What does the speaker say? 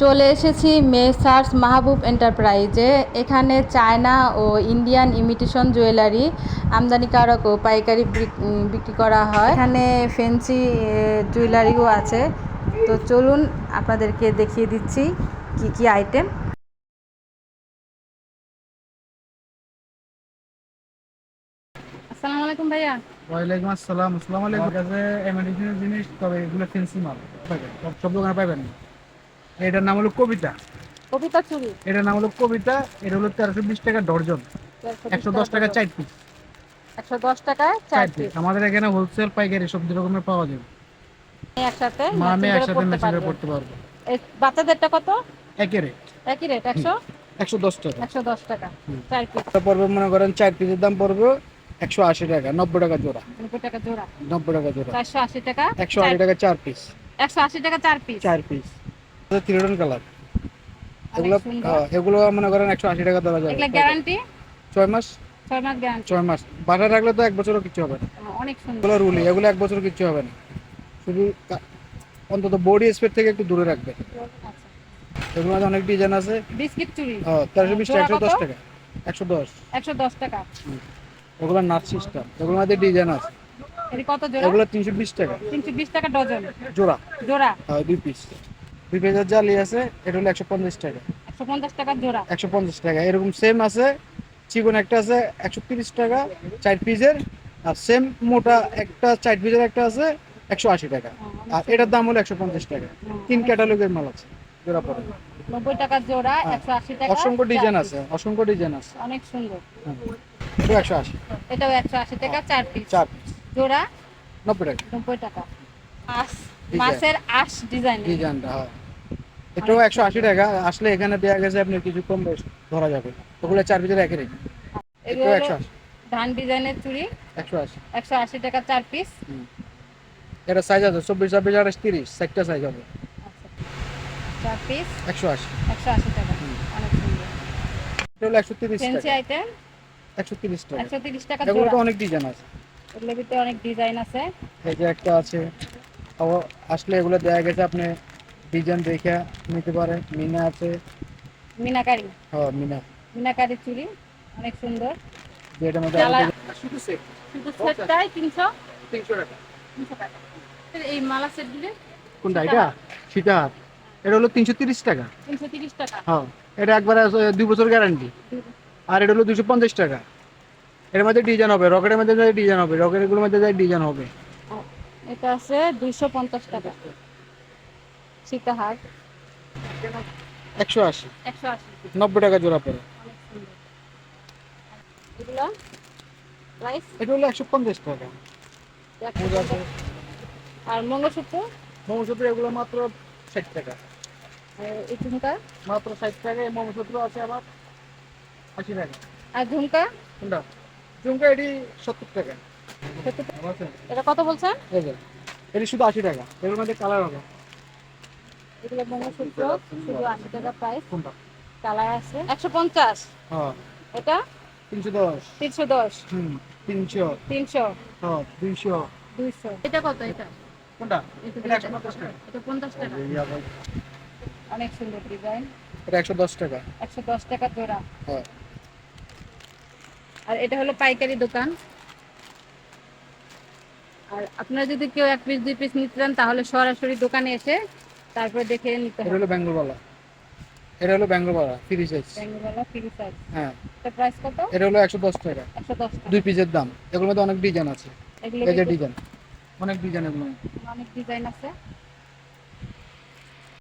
চলে এসেছি মেসার্স মাহবুব এন্টারপ্রাইজে। এখানে চায়না ও ইন্ডিয়ান ইমিটেশন জুয়েলারি আমদানিকারক ও পাইকারি বিক্রি করা হয়। এখানে ফ্যান্সি জুয়েলারিও আছে। তো চলুন আপনাদেরকে দেখিয়ে দিচ্ছি কি কি আইটেম। আসসালামু আলাইকুম ভাইয়া। ওয়ালাইকুম আসসালাম। আসসালামু আলাইকুম। আমার কাছে এমার্জেন্সি জিনিস, তবে এগুলো ফেন্সি মাল পাবেন, সব দোকানে পাবেন না। এটার নাম হলো কবিতা। কবিতা চুড়ি। এটার নাম হলো কবিতা। এটা হলো 1320 টাকা ডর্জন, 110 টাকা 4 পিস। 110 টাকায় 4 4 পিস পিস আমাদের এখানে হোলসেল পাইকারি সব রকমের পাওয়া যাবে। একসাথে মা ম্যাচিং মেয়ে করে একসাথে পড়তে ম্যাচিং করে পারবে। পড়তে পারবো। এই বাচ্চাদেরটা কত? একই রেট। একই রেট 100 110 টাকা। 110 টাকা 4 পিস। এটা পড়বে, মনে করেন 4 পিসের দাম পড়বে 180 টাকা, 90 টাকা জোড়া। 90 টাকা জোড়া। 90 টাকা জোড়া। 480 টাকা 180 টাকা 4 পিস। 180 টাকা 4 পিস। 4 piece থ্রিডন colour. অনেক এগুলো সুন্দর। এগুলো মনে করেন 180 টাকা দেওয়া যাবে। এগুলা গ্যারান্টি 6 মাস। 6 মাস গ্যারান্টি। 6 মাস বাটা রাখলে তো 1 বছরও কিছু হবে না। অনেক সুন্দর। এগুলো রুলি, এগুলো 1 বছর কিছু হবে না। শুধু অন্তত বডি স্পেড থেকে একটু দূরে রাখবে। আচ্ছা। এগুলোর মধ্যে অনেক ডিজাইন আছে। বিস্কিট চুড়ি 1320 জোড়া টাকা, কত? 110 টাকা। 110। 110 টাকা। ওগুলো নাট সিস্টেম, এগুলোর মধ্যে ডিজাইন আছে। এর কত জোড়া? এগুলো 320 টাকা 320 টাকা ডজন জোড়া। জোড়া। 2 পিস। 2 পিসের জালি আছে, এটা হলো 150 টাকা। 150 টাকা জোড়া। 150 টাকা। এরকম সেম আছে, চিকন একটা আছে 130 টাকা 4 পিসের। আর সেম মোটা একটা 4 পিসের একটা আছে 180 টাকা। আর এটার দাম হলো 150 টাকা। 3 ক্যাটালগের মাল আছে জোড়া পড়ে। 90 টাকা জোড়া, 180 টাকা। অসংখ্য ডিজাইন 4 আছে, অসংখ্য ডিজাইন আছে। অনেক সুন্দর। এটা 180। এটাও 180 টাকা 4 পিস। 4 পিস জোড়া 90 টাকা। 90 টাকা। মাছের আঁশ ডিজাইন। ডিজাইনটা এটাও 180 টাকা। আসলে এখানে দেয়া গেছে, আপনি কিছু কম বেশ ধরা যাবে। ওগুলো 4 পিসের একই রেট। এগুলো এটাও হলো 180। ধান ডিজাইনের চুড়ি 180। 180 টাকা 4 পিস। এটা সাইজ আছে 24, 26, 28, 30 চারটা সাইজ হবে। আচ্ছা 4 পিস 180। 180 টাকা। অনেক সুন্দর। এটা হলো 130 ফ্যান্সি টাকা। আইটেম 130 টাকা। 130 টাকা এগুলো জোড়া। তো অনেক ডিজাইন আছে। এগুলোর ভিতরে অনেক ডিজাইন আছে। এই যে একটা আছে, আসলে এগুলো দেয়া গেছে, আপনি ডিজাইন দেখে নিতে পারেন। মিনা আছে। মিনাকারি মিনা। মিনাকারি চুড়ি অনেক সুন্দর। যেটার মধ্যে শুধু সেট। শুধু সেটটাই 300 300 টাকা। 300 টাকা। এই মালা সেটগুলো কোনটা এটা? সীতাহার। এটা হলো 330 টাকা। 330 টাকা। এটা একবারে 2 বছর গ্যারান্টি। আর এটা হলো 250 টাকা। এর মধ্যে ডিজাইন হবে, রকেটের মধ্যে ডিজাইন হবে, রকেটগুলোর মধ্যে ডিজাইন হবে। এটা আছে 250 টাকা। সীতাহার 180। 180। 90 টাকা জোড়া পড়ে। অনেক সুন্দর। এগুলা প্রাইস এটা হলো 150 টাকা। আর মঙ্গলসূত্র মৌসুত্র এগুলো মাত্র 60 টাকা। এই ঝুমকা মাত্র 60 টাকা। এই মৌসুত্র আছে আবার 80 টাকা। আর ঝুমকা কোনটা? ঝুমকা এটি 70 টাকা। এটা কত বলছেন? এই যে এটি শুধু 80 টাকা। এর মধ্যে কালার হবে। এগুলো মঙ্গলসূত্র শুধু 80 টাকা প্রাইস। কোনটা? কালার আছে 150। এটা 310। 310। 300। 300। 200। 200। এটা কত? এটা কোনটা? এটা এটা 150 টাকা। এটা 50 টাকা। অনেক সুন্দর ডিজাইন। এটা 110 টাকা। 110 টাকা জোড়া। আর এটা হলো পাইকারি দোকান। আর আপনারা যদি কেউ 1 পিস 2 পিস নিতে চান তাহলে সরাসরি দোকানে এসে তারপরে দেখে নিতে এটা হবে। হলো ব্যাঙ্গলওয়ালা। এটা হলো ব্যাঙ্গলওয়ালা ফ্রি সাইজ। ব্যাঙ্গলওয়ালা ফ্রি সাইজ। হ্যাঁ। এটা প্রাইস কত? এটা হলো 110 টাকা। 110 টাকা। 2 পিসের দাম। এগুলোর মধ্যে অনেক ডিজাইন আছে। এগুলো এই যে ডিজাইন, অনেক ডিজাইন। এগুলো অনেক ডিজাইন আছে।